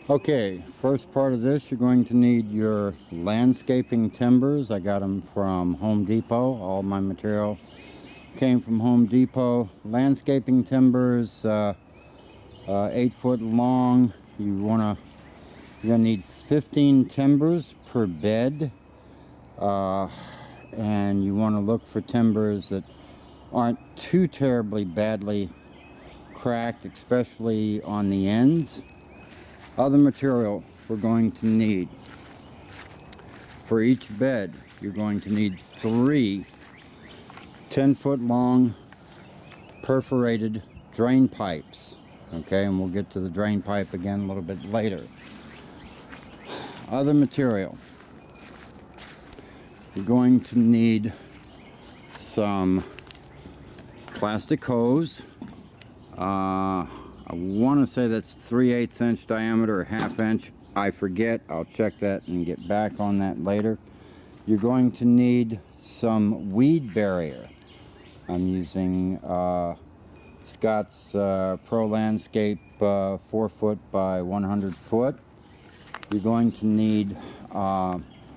Okay, first part of this, you're going to need your landscaping timbers. I got them from Home Depot. All my material came from Home Depot. Landscaping timbers, 8 foot long. You're gonna need 15 timbers per bed, and you want to look for timbers that aren't too terribly badly cracked, especially on the ends. Other material we're going to need. For each bed, you're going to need 3 10-foot long perforated drain pipes. Okay, and we'll get to the drain pipe again a little bit later. Other material. You're going to need some plastic hose. I want to say that's 3/8 inch diameter or 1/2 inch. I forget. I'll check that and get back on that later. You're going to need some weed barrier. I'm using Scott's Pro Landscape 4 foot by 100 foot. You're going to need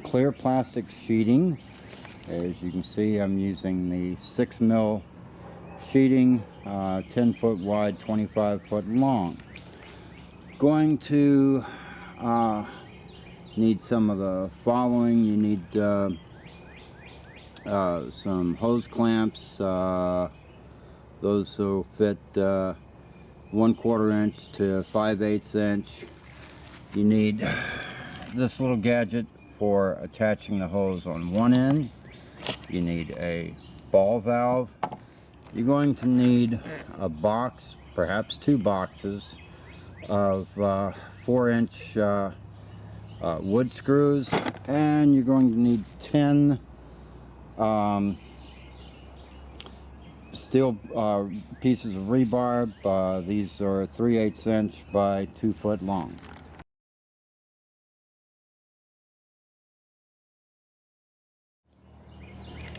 clear plastic sheeting. As you can see, I'm using the 6 mil sheeting, 10 foot wide, 25 foot long. Going to need some of the following. You need some hose clamps. Those will fit 1/4 inch to 5/8 inch. You need this little gadget for attaching the hose on one end. You need a ball valve. You're going to need a box, perhaps 2 boxes of 4-inch wood screws, and you're going to need 10 steel pieces of rebar. These are 3/8 inch by 2 foot long.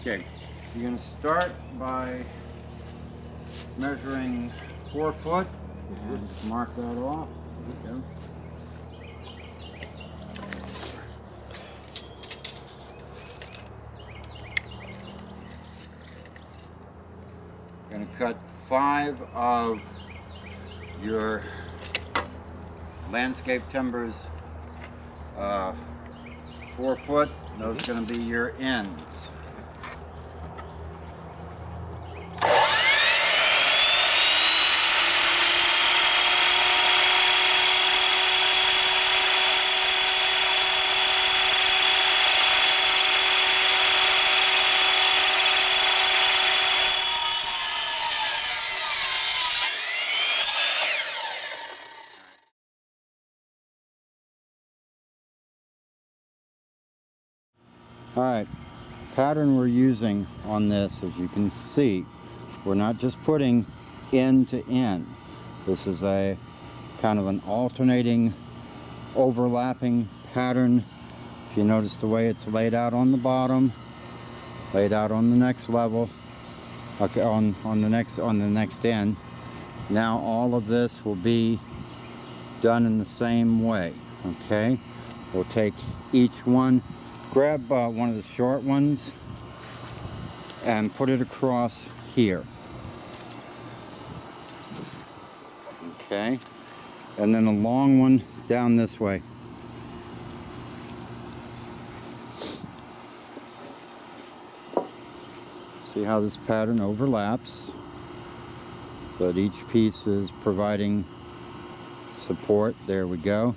Okay, you're going to start by measuring 4 foot and mark that off. Okay. Going to cut 5 of your landscape timbers 4 foot. Those are going to be your ends. Alright, pattern we're using on this, as you can see, we're not just putting end to end. This is a kind of an alternating, overlapping pattern. If you notice the way it's laid out on the bottom, laid out on the next level, okay, on the next end. Now all of this will be done in the same way. Okay, we'll take each one. Grab one of the short ones and put it across here. Okay, and then a long one down this way. See how this pattern overlaps, so that each piece is providing support. There we go.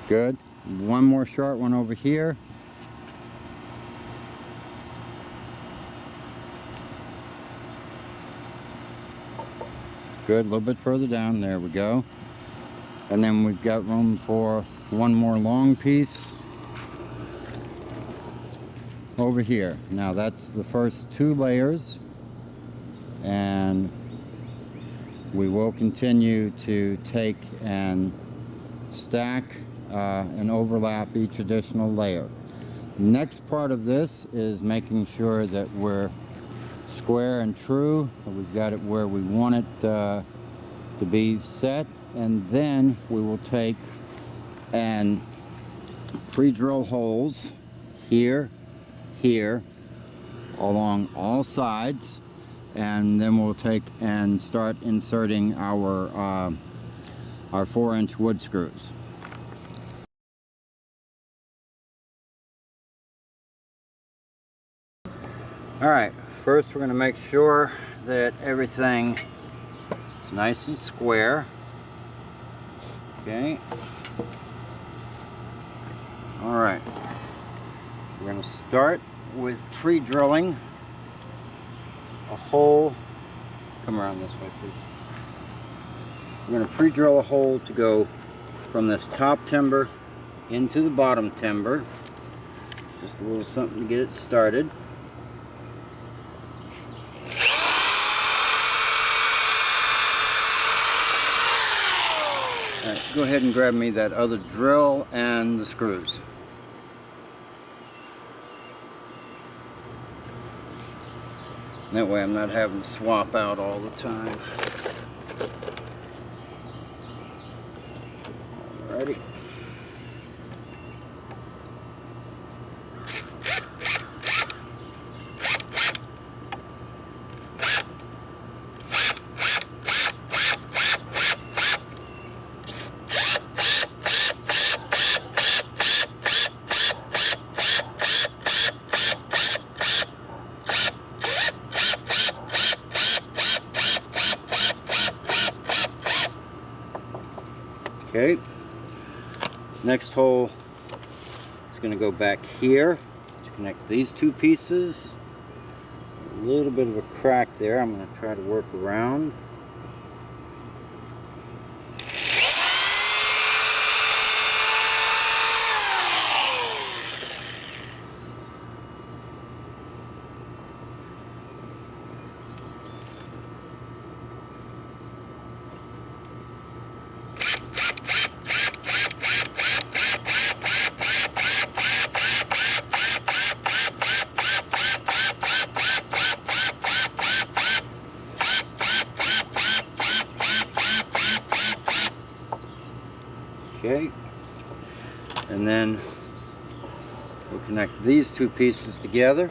Good. One more short one over here. Good, a little bit further down, there we go. And then we've got room for one more long piece over here. Now that's the first 2 layers, and we will continue to take and stack and overlap each additional layer. Next part of this is making sure that we're square and true. We've got it where we want it to be set, and then we will take and pre-drill holes here, here, along all sides, and then we'll take and start inserting our 4-inch wood screws. Alright, first we're going to make sure that everything is nice and square. Okay. Alright, we're going to start with pre-drilling a hole. Come around this way, please. We're going to pre-drill a hole to go from this top timber into the bottom timber. Just a little something to get it started. Alright, go ahead and grab me that other drill and the screws. That way I'm not having to swap out all the time. Alrighty. Okay, next hole is going to go back here to connect these two pieces. A little bit of a crack there. I'm going to try to work around. Okay, and then we'll connect these two pieces together.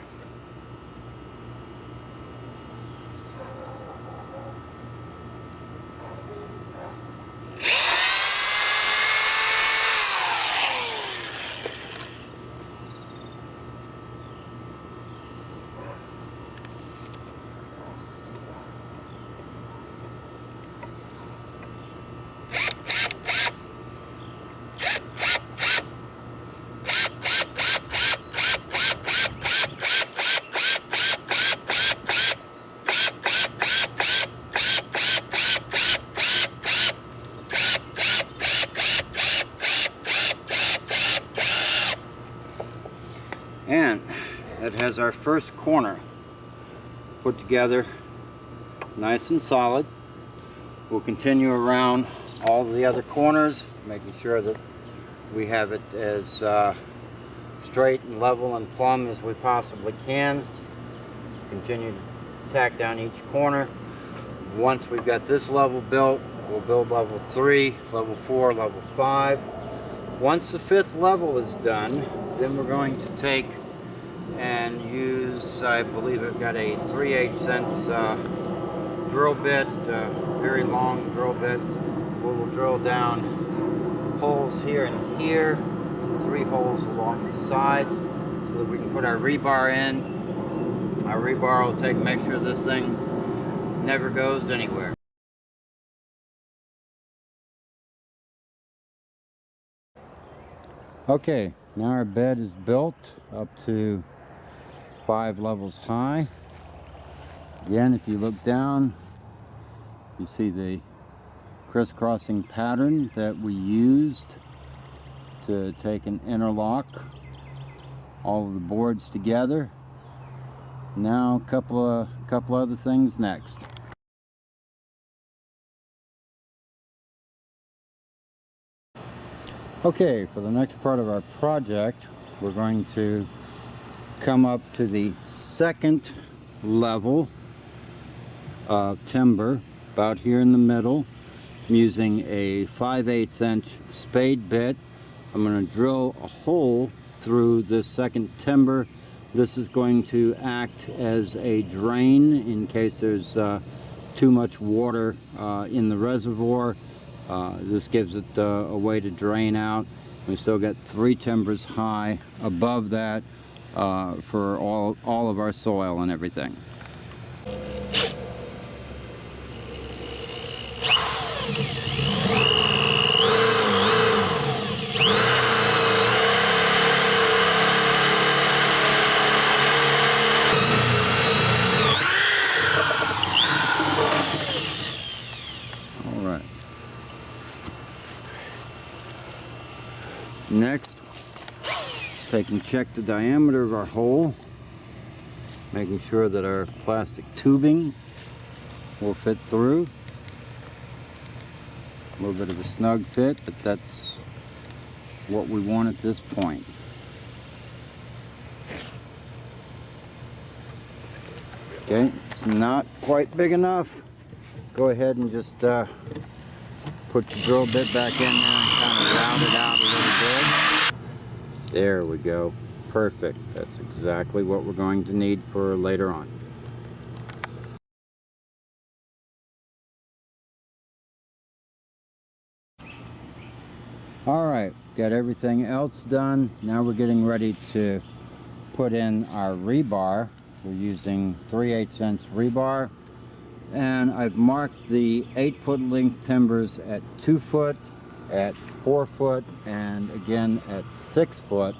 And that has our first corner put together nice and solid. We'll continue around all the other corners, making sure that we have it as straight and level and plumb as we possibly can. Continue to tack down each corner. Once we've got this level built, we'll build level 3, level 4, level 5. Once the 5th level is done, then we're going to take and use, I believe I've got a 3/8 drill bit, very long drill bit. We'll drill down holes here and here, 3 holes along the side, so that we can put our rebar in. Our rebar will make sure this thing never goes anywhere. Okay, now our bed is built up to 5 levels high. Again, if you look down, you see the crisscrossing pattern that we used to take and interlock all of the boards together. Now a couple other things next. Okay, for the next part of our project, we're going to come up to the 2nd level of timber, about here in the middle. I'm using a 5/8 inch spade bit I'm going to drill a hole through this second timber. This is going to act as a drain in case there's too much water in the reservoir. This gives it a way to drain out. We still got 3 timbers high above that for all of our soil and everything. Next, check the diameter of our hole, making sure that our plastic tubing will fit through. A little bit of a snug fit, but that's what we want at this point. Okay, it's not quite big enough. Go ahead and just put your drill bit back in there and kind of round it out a little bit. There we go. Perfect. That's exactly what we're going to need for later on. Alright, got everything else done. Now we're getting ready to put in our rebar. We're using 3/8" rebar. And I've marked the 8-foot length timbers at 2 foot, at 4 foot, and again at 6 foot.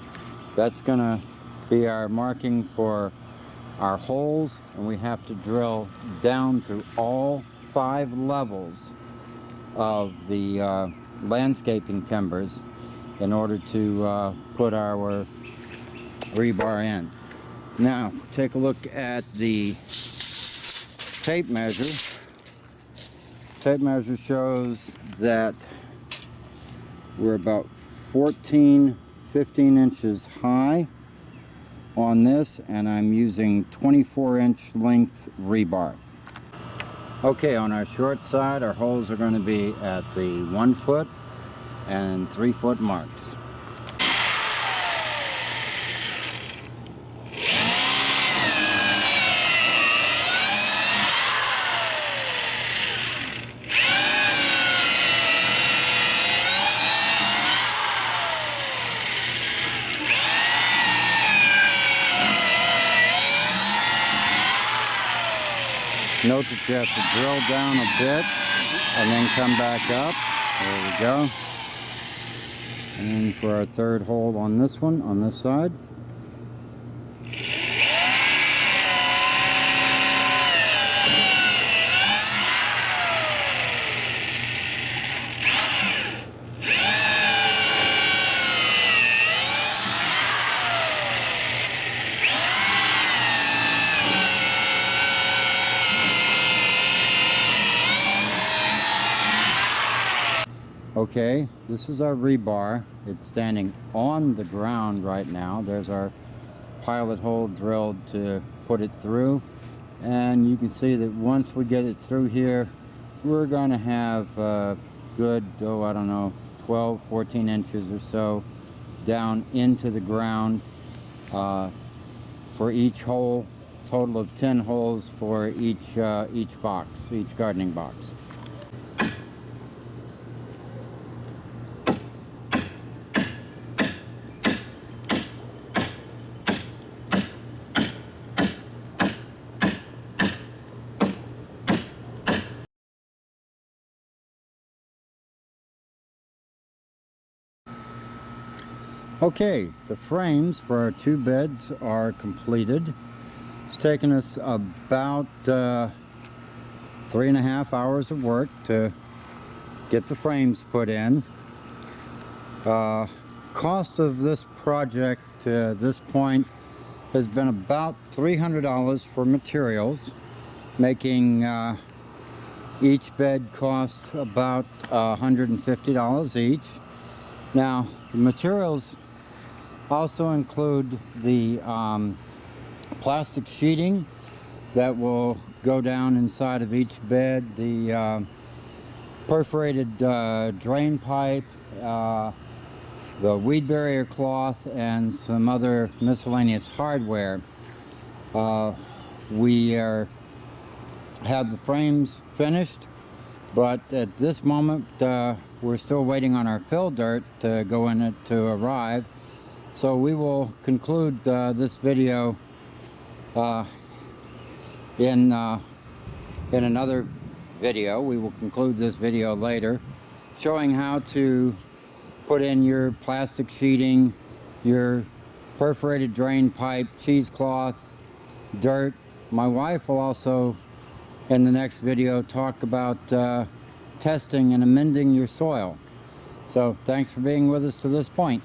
That's going to be our marking for our holes, and we have to drill down through all 5 levels of the landscaping timbers in order to put our rebar in. Now, take a look at the tape measure. Tape measure shows that we're about 15 inches high on this, and I'm using 24-inch length rebar. Okay, on our short side, our holes are going to be at the 1 foot and 3 foot marks. Note that you have to drill down a bit and then come back up. There we go. And for our third hole on this one, on this side. Okay, this is our rebar. It's standing on the ground right now. There's our pilot hole drilled to put it through. And you can see that once we get it through here, we're going to have a good, I don't know, 12, 14 inches or so down into the ground for each hole. Total of 10 holes for each box, each gardening box. Okay, the frames for our 2 beds are completed. It's taken us about 3.5 hours of work to get the frames put in. Cost of this project to this point has been about $300 for materials, making each bed cost about $150 each. Now, the materials also include the plastic sheeting that will go down inside of each bed, the perforated drain pipe, the weed barrier cloth and some other miscellaneous hardware. We have the frames finished, but at this moment we're still waiting on our fill dirt to go in it to arrive. So we will conclude this video in another video. We will conclude this video later, showing how to put in your plastic sheeting, your perforated drain pipe, cheesecloth, dirt. My wife will also, in the next video, talk about testing and amending your soil. So thanks for being with us to this point.